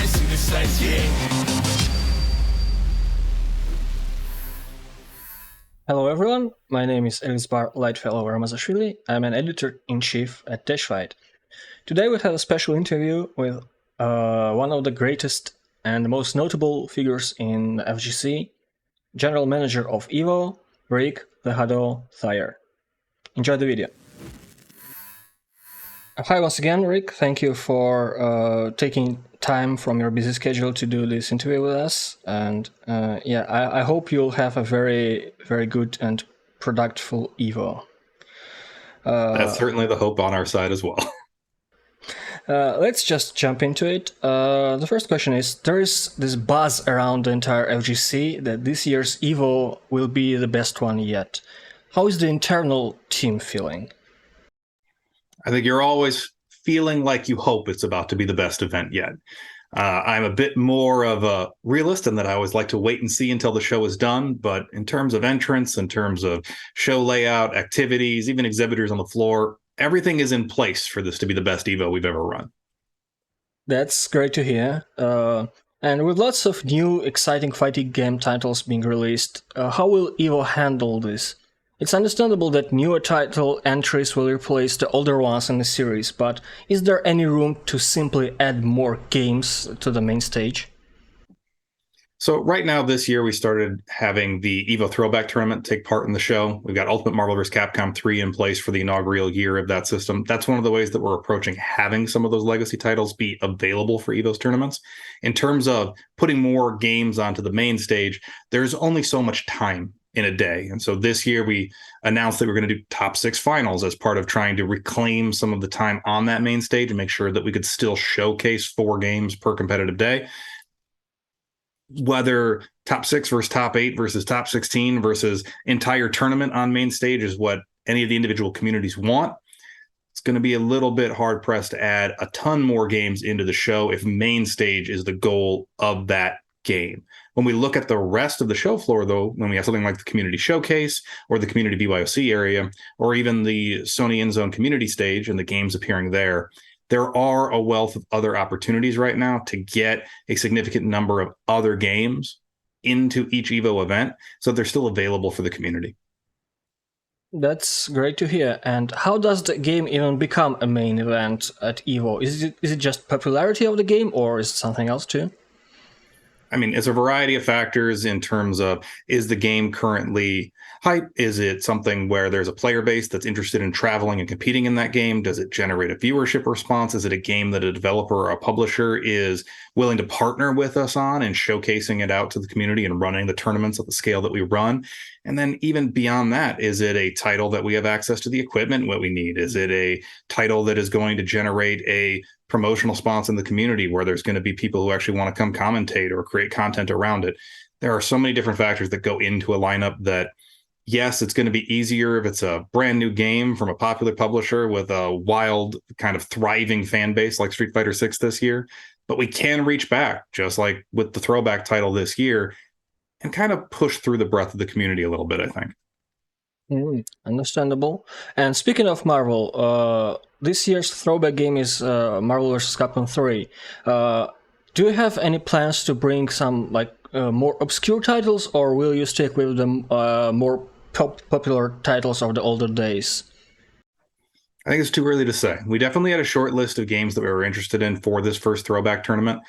size, in the size, yeah. Hello everyone, my name is Elisbar Lightfellow Ramazashvili. I'm an editor-in-chief at DashFight. Today we have a special interview with one of the greatest and most notable figures in FGC, General Manager of Evo, Rick TheHadou Thiher. Enjoy the video. Hi once again, Rick. Thank you for taking time from your busy schedule to do this interview with us. And I hope you'll have a very, very good and productive Evo. That's certainly the hope on our side as well. Let's just jump into it. The first question is, there is this buzz around the entire FGC that this year's Evo will be the best one yet. How is the internal team feeling? I think you're always feeling like you hope it's about to be the best event yet. I'm a bit more of a realist in that I always like to wait and see until the show is done. But in terms of entrance, in terms of show layout, activities, even exhibitors on the floor, everything is in place for this to be the best Evo we've ever run. That's great to hear. And with lots of new, exciting fighting game titles being released, how will Evo handle this? It's understandable that newer title entries will replace the older ones in the series, but is there any room to simply add more games to the main stage? So right now, this year, we started having the Evo Throwback Tournament take part in the show. We've got Ultimate Marvel vs. Capcom 3 in place for the inaugural year of that system. That's one of the ways that we're approaching having some of those legacy titles be available for Evo's tournaments. In terms of putting more games onto the main stage, there's only so much time in a day. And so this year we announced that we're going to do top 6 finals as part of trying to reclaim some of the time on that main stage and make sure that we could still showcase 4 games per competitive day. Whether top 6 versus top 8 versus top 16 versus entire tournament on main stage is what any of the individual communities want. It's going to be a little bit hard pressed to add a ton more games into the show if main stage is the goal of that game. When we look at the rest of the show floor, though, when we have something like the community showcase or the community BYOC area, or even the Sony InZone community stage and the games appearing there, there are a wealth of other opportunities right now to get a significant number of other games into each Evo event, so they're still available for the community. That's great to hear. And how does the game even become a main event at Evo? Is it just popularity of the game, or is it something else too? I mean, it's a variety of factors in terms of, is the game currently hype? Is it something where there's a player base that's interested in traveling and competing in that game? Does it generate a viewership response? Is it a game that a developer or a publisher is willing to partner with us on and showcasing it out to the community and running the tournaments at the scale that we run? And then even beyond that, is it a title that we have access to the equipment, what we need? Is it a title that is going to generate a promotional sponsor in the community where there's going to be people who actually want to come commentate or create content around it? There are so many different factors that go into a lineup that, yes, it's going to be easier if it's a brand new game from a popular publisher with a wild kind of thriving fan base like Street Fighter 6 this year. But we can reach back, just like with the throwback title this year, and kind of push through the breadth of the community a little bit, I think. Understandable. And speaking of Marvel, this year's throwback game is Marvel vs. Capcom 3. Do you have any plans to bring some more obscure titles, or will you stick with the more popular titles of the older days? I think it's too early to say. We definitely had a short list of games that we were interested in for this first throwback tournament.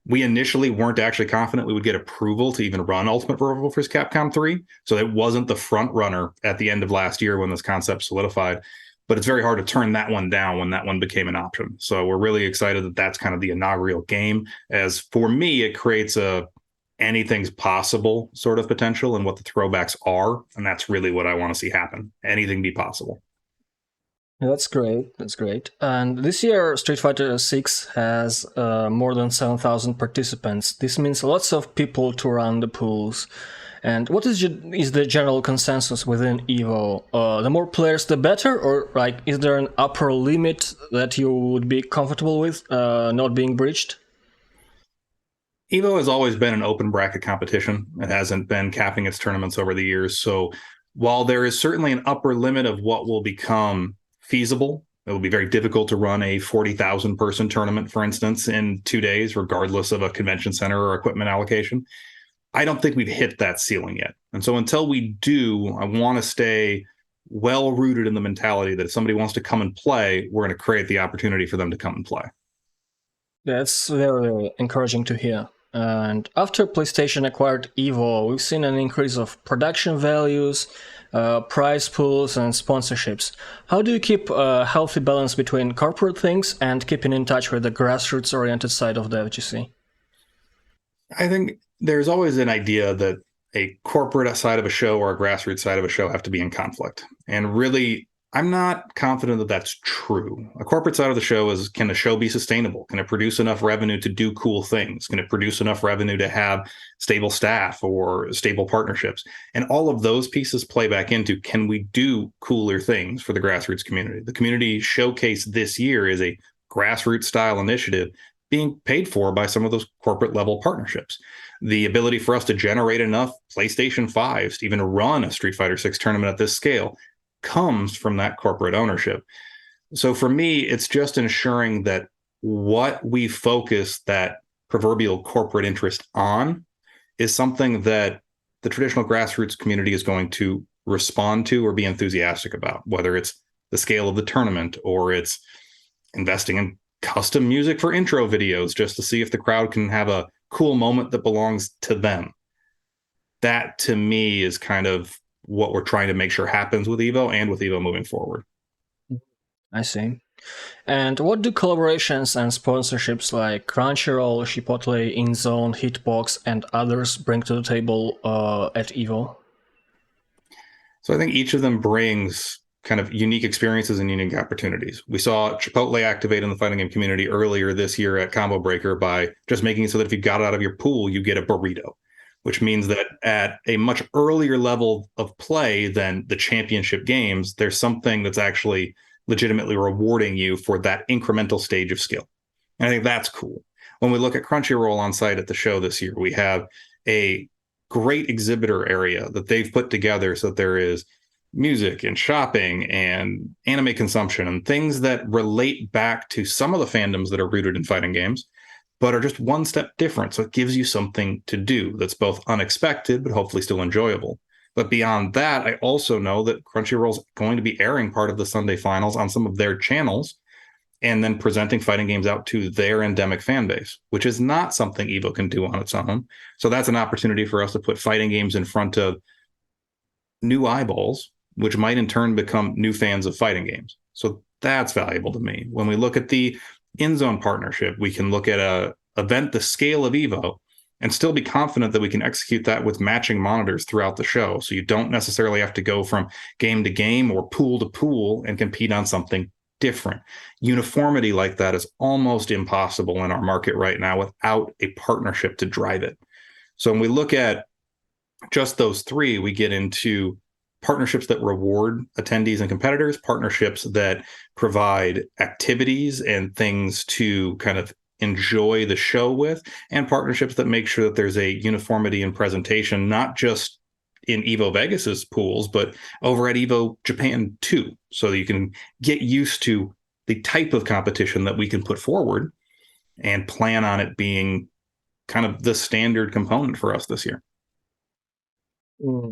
We initially weren't actually confident we would get approval to even run Ultimate Marvel vs. Capcom 3, so it wasn't the front runner at the end of last year when this concept solidified. But it's very hard to turn that one down when that one became an option. So we're really excited that that's kind of the inaugural game. As for me, it creates a anything's possible sort of potential in what the throwbacks are, and that's really what I want to see happen. Anything be possible. That's great. That's great. And this year, Street Fighter 6 has more than 7,000 participants. This means lots of people to run the pools. And what is the general consensus within Evo? The more players, the better, or is there an upper limit that you would be comfortable with not being breached? Evo has always been an open bracket competition. It hasn't been capping its tournaments over the years. So while there is certainly an upper limit of what will become feasible It will be very difficult to run a 40,000 person tournament, for instance, in 2 days, regardless of a convention center or equipment allocation. I don't think we've hit that ceiling yet. And so until we do, I want to stay well rooted in the mentality that if somebody wants to come and play, we're going to create the opportunity for them to come and play. That's very encouraging to hear. And after PlayStation acquired Evo, we've seen an increase of production values, prize pools, and sponsorships. How do you keep a healthy balance between corporate things and keeping in touch with the grassroots-oriented side of the FGC? I think there's always an idea that a corporate side of a show or a grassroots side of a show have to be in conflict. And really, I'm not confident that that's true. A corporate side of the show is, can the show be sustainable? Can it produce enough revenue to do cool things? Can it produce enough revenue to have stable staff or stable partnerships? And all of those pieces play back into, can we do cooler things for the grassroots community? The community showcase this year is a grassroots style initiative being paid for by some of those corporate level partnerships. The ability for us to generate enough PlayStation 5s to even run a Street Fighter 6 tournament at this scale comes from that corporate ownership. So for me, it's just ensuring that what we focus that proverbial corporate interest on is something that the traditional grassroots community is going to respond to or be enthusiastic about, whether it's the scale of the tournament or it's investing in custom music for intro videos just to see if the crowd can have a cool moment that belongs to them. That to me is kind of what we're trying to make sure happens with Evo and with Evo moving forward. I see. And what do collaborations and sponsorships like Crunchyroll, Chipotle, InZone, Hitbox, and others bring to the table at Evo? So I think each of them brings kind of unique experiences and unique opportunities. We saw Chipotle activate in the fighting game community earlier this year at Combo Breaker by just making it so that if you got out of your pool, you get a burrito, which means that at a much earlier level of play than the championship games, there's something that's actually legitimately rewarding you for that incremental stage of skill. And I think that's cool. When we look at Crunchyroll on site at the show this year, we have a great exhibitor area that they've put together so that there is music and shopping and anime consumption and things that relate back to some of the fandoms that are rooted in fighting games, but are just one step different. So it gives you something to do that's both unexpected, but hopefully still enjoyable. But beyond that, I also know that Crunchyroll's going to be airing part of the Sunday finals on some of their channels and then presenting fighting games out to their endemic fan base, which is not something Evo can do on its own. So that's an opportunity for us to put fighting games in front of new eyeballs, which might in turn become new fans of fighting games. So that's valuable to me. When we look at the InZone partnership, we can look at a event the scale of Evo and still be confident that we can execute that with matching monitors throughout the show. So you don't necessarily have to go from game to game or pool to pool and compete on something different. Uniformity like that is almost impossible in our market right now without a partnership to drive it. So when we look at just those three, we get into partnerships that reward attendees and competitors, partnerships that provide activities and things to kind of enjoy the show with, and partnerships that make sure that there's a uniformity in presentation, not just in Evo Vegas's pools, but over at Evo Japan too, so that you can get used to the type of competition that we can put forward and plan on it being kind of the standard component for us this year.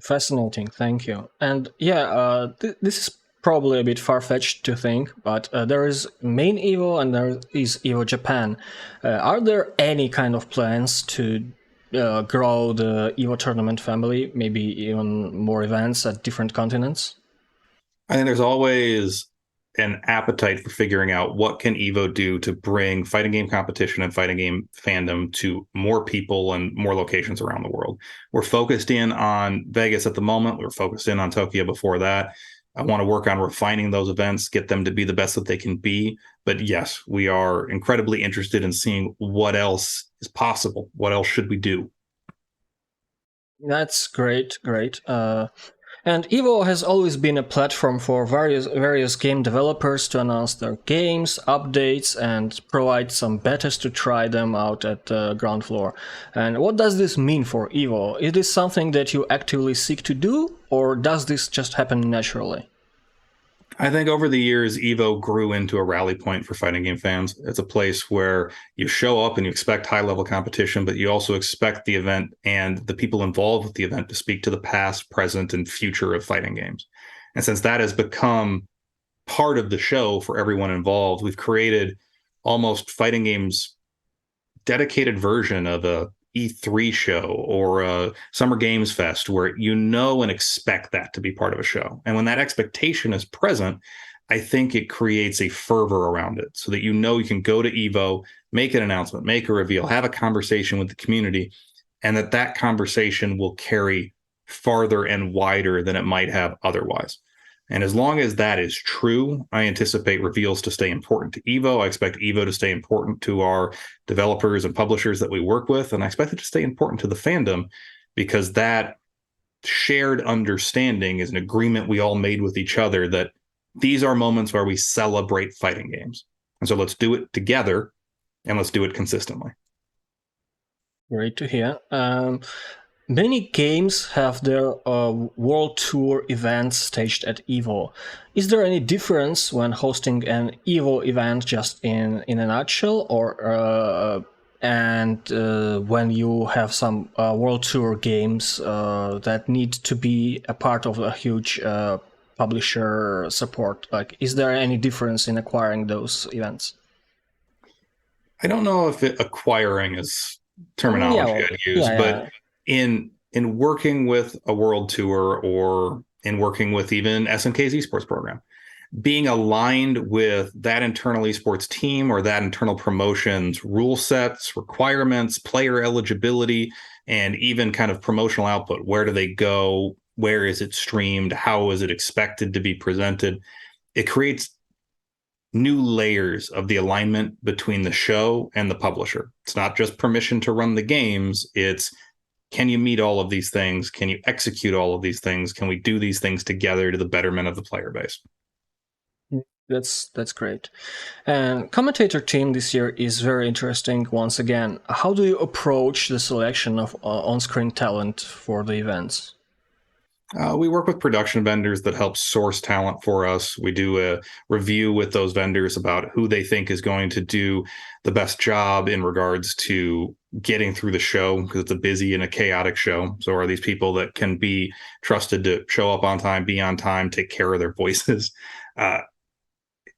Fascinating, thank you. And yeah, this is probably a bit far-fetched to think, but there is main Evo and there is Evo Japan. Are there any kind of plans to grow the Evo tournament family, maybe even more events at different continents? I think there's always an appetite for figuring out what can Evo do to bring fighting game competition and fighting game fandom to more people and more locations around the world. We're focused in on Vegas at the moment. We were focused in on Tokyo before that. I want to work on refining those events, get them to be the best that they can be. But yes, we are incredibly interested in seeing what else is possible. What else should we do? That's great. And Evo has always been a platform for various game developers to announce their games, updates, and provide some betas to try them out at the ground floor. And what does this mean for Evo? Is this something that you actively seek to do, or does this just happen naturally? I think over the years, Evo grew into a rally point for fighting game fans. It's a place where you show up and you expect high level competition, but you also expect the event and the people involved with the event to speak to the past, present, and future of fighting games. And since that has become part of the show for everyone involved, we've created almost fighting games dedicated version of a E3 show or a Summer Games Fest where you know and expect that to be part of a show. And when that expectation is present, I think it creates a fervor around it so that you know you can go to Evo, make an announcement, make a reveal, have a conversation with the community, and that conversation will carry farther and wider than it might have otherwise. And as long as that is true, I anticipate reveals to stay important to Evo. I expect Evo to stay important to our developers and publishers that we work with. And I expect it to stay important to the fandom because that shared understanding is an agreement we all made with each other that these are moments where we celebrate fighting games. And so let's do it together and let's do it consistently. Great to hear. Many games have their World Tour events staged at Evo. Is there any difference when hosting an Evo event just in a nutshell, or when you have some World Tour games that need to be a part of a huge publisher support? Like, is there any difference in acquiring those events? I don't know if acquiring is terminology I'd use, but in working with a world tour or in working with even SNK's esports program, being aligned with that internal esports team or that internal promotion's rule sets, requirements, player eligibility, and even kind of promotional output. Where do they go? Where is it streamed? How is it expected to be presented? It creates new layers of the alignment between the show and the publisher. It's not just permission to run the games. It's, can you meet all of these things? Can you execute all of these things? Can we do these things together to the betterment of the player base? That's great. And commentator team this year is very interesting once again. How do you approach the selection of on-screen talent for the events? We work with production vendors that help source talent for us. We do a review with those vendors about who they think is going to do the best job in regards to getting through the show, because it's a busy and a chaotic show. So are these people that can be trusted to show up on time, be on time, take care of their voices?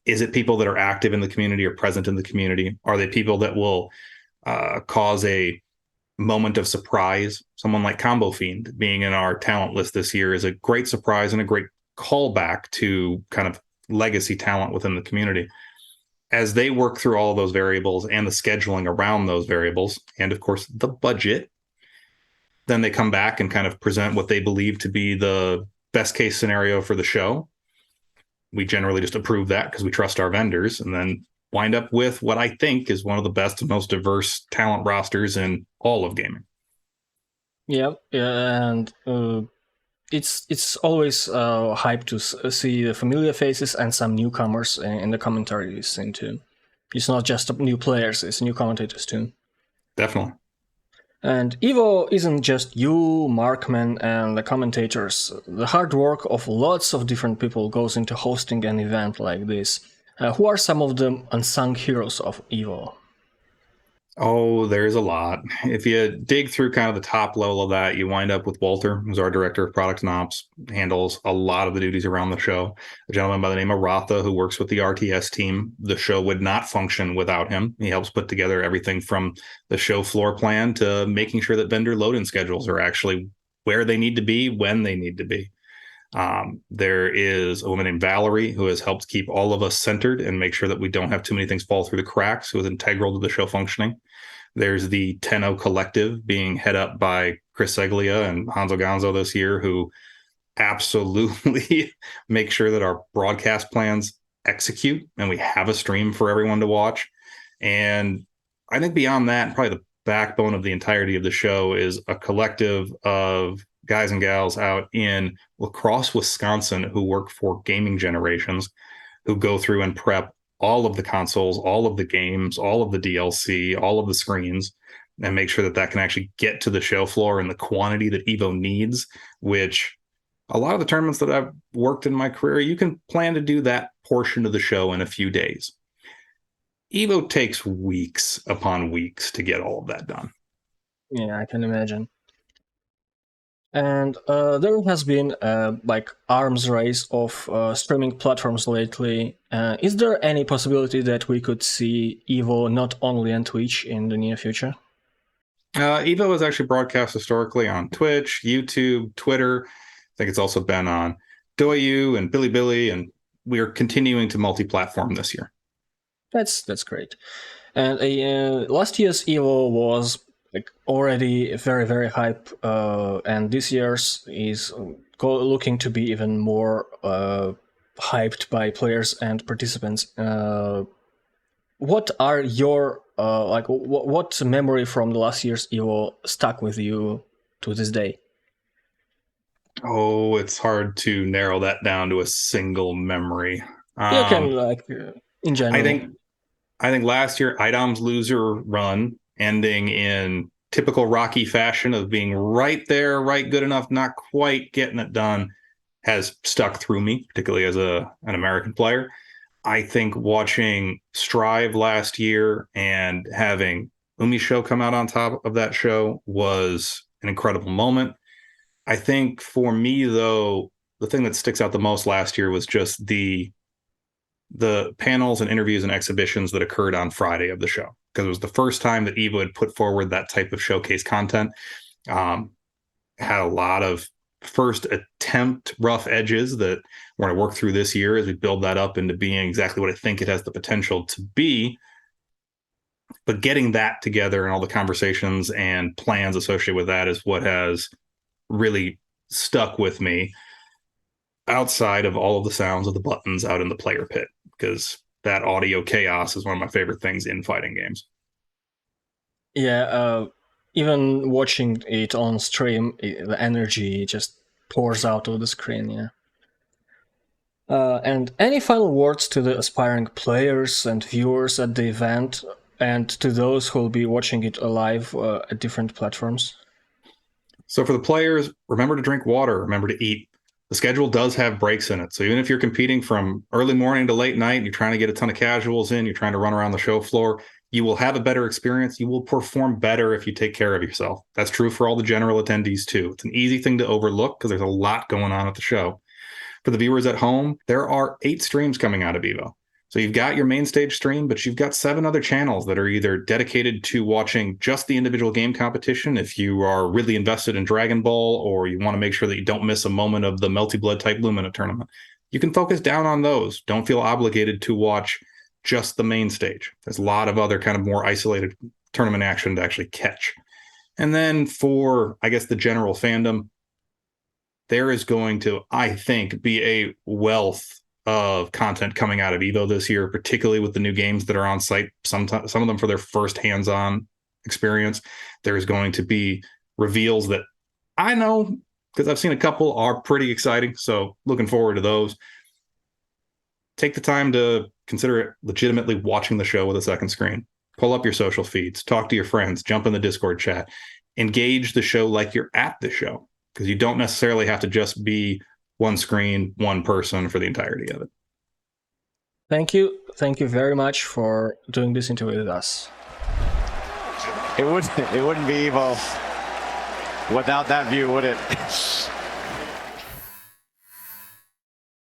Is it people that are active in the community or present in the community? Are they people that will cause a moment of surprise? Someone like Combo Fiend being in our talent list this year is a great surprise and a great callback to kind of legacy talent within the community. As they work through all of those variables and the scheduling around those variables, and of course the budget, then they come back and kind of present what they believe to be the best case scenario for the show. We generally just approve that because we trust our vendors, and then wind up with what I think is one of the best and most diverse talent rosters in all of gaming. Yeah, and it's always hype to see the familiar faces and some newcomers in the commentary scene too. It's not just new players; it's new commentators too. Definitely. And Evo isn't just you, Markman, and the commentators. The hard work of lots of different people goes into hosting an event like this. Who are some of the unsung heroes of Evo? Oh, there's a lot. If you dig through kind of the top level of that, you wind up with Walter, who's our director of product and ops, handles a lot of the duties around the show. A gentleman by the name of Ratha, who works with the RTS team. The show would not function without him. He helps put together everything from the show floor plan to making sure that vendor load-in schedules are actually where they need to be, when they need to be. There is a woman named Valerie who has helped keep all of us centered and make sure that we don't have too many things fall through the cracks, who is integral to the show functioning. There's the Tenno Collective being head up by Chris Seglia and Hanzo Gonzo this year, who absolutely make sure that our broadcast plans execute and we have a stream for everyone to watch. And I think beyond that, probably the backbone of the entirety of the show is a collective of guys and gals out in La Crosse, Wisconsin, who work for Gaming Generations, who go through and prep all of the consoles, all of the games, all of the DLC, all of the screens, and make sure that that can actually get to the show floor in the quantity that Evo needs, which a lot of the tournaments that I've worked in my career, you can plan to do that portion of the show in a few days. Evo takes weeks upon weeks to get all of that done. Yeah, I can imagine. And there has been like arms race of streaming platforms lately. Is there any possibility that we could see Evo not only on Twitch in the near future? Evo is actually broadcast historically on Twitch, YouTube, Twitter. I think it's also been on DouYu and Bilibili, and we are continuing to multi-platform this year. That's great. And last year's Evo was like already very hype, and this year's is looking to be even more hyped by players and participants. What are your what memory from the last year's Evo stuck with you to this day? Oh, it's hard to narrow that down to a single memory. You can in general. I think last year Idom's loser run ending in typical Rocky fashion of being right there, right good enough, not quite getting it done, has stuck through me, particularly as an American player. I think watching Strive last year and having Umi Show come out on top of that show was an incredible moment. I think for me, though, the thing that sticks out the most last year was just the panels and interviews and exhibitions that occurred on Friday of the show, because it was the first time that Evo had put forward that type of showcase content. Had a lot of first attempt rough edges that we're going to work through this year as we build that up into being exactly what I think it has the potential to be. But getting that together and all the conversations and plans associated with that is what has really stuck with me, outside of all of the sounds of the buttons out in the player pit, because that audio chaos is one of my favorite things in fighting games. Yeah, even watching it on stream, the energy just pours out of the screen. Yeah. And any final words to the aspiring players and viewers at the event, and to those who will be watching it live at different platforms? So for the players, remember to drink water, remember to eat. The schedule does have breaks in it. So even if you're competing from early morning to late night, you're trying to get a ton of casuals in, you're trying to run around the show floor, you will have a better experience. You will perform better if you take care of yourself. That's true for all the general attendees too. It's an easy thing to overlook because there's a lot going on at the show. For the viewers at home, there are 8 streams coming out of Evo. So you've got your main stage stream, but you've got 7 other channels that are either dedicated to watching just the individual game competition if you are really invested in Dragon Ball, or you want to make sure that you don't miss a moment of the Melty Blood type Lumina tournament. You can focus down on those. Don't feel obligated to watch just the main stage. There's a lot of other kind of more isolated tournament action to actually catch. And then for, I guess, the general fandom, there is going to, I think, be a wealth of content coming out of Evo this year, particularly with the new games that are on site, some of them for their first hands-on experience. There's going to be reveals that I know, because I've seen a couple, are pretty exciting. So looking forward to those. Take the time to consider legitimately watching the show with a second screen. Pull up your social feeds, talk to your friends, jump in the Discord chat, engage the show like you're at the show, because you don't necessarily have to just be one screen, one person for the entirety of it. Thank you very much for doing this interview with us. It wouldn't be Evo without that view, would it?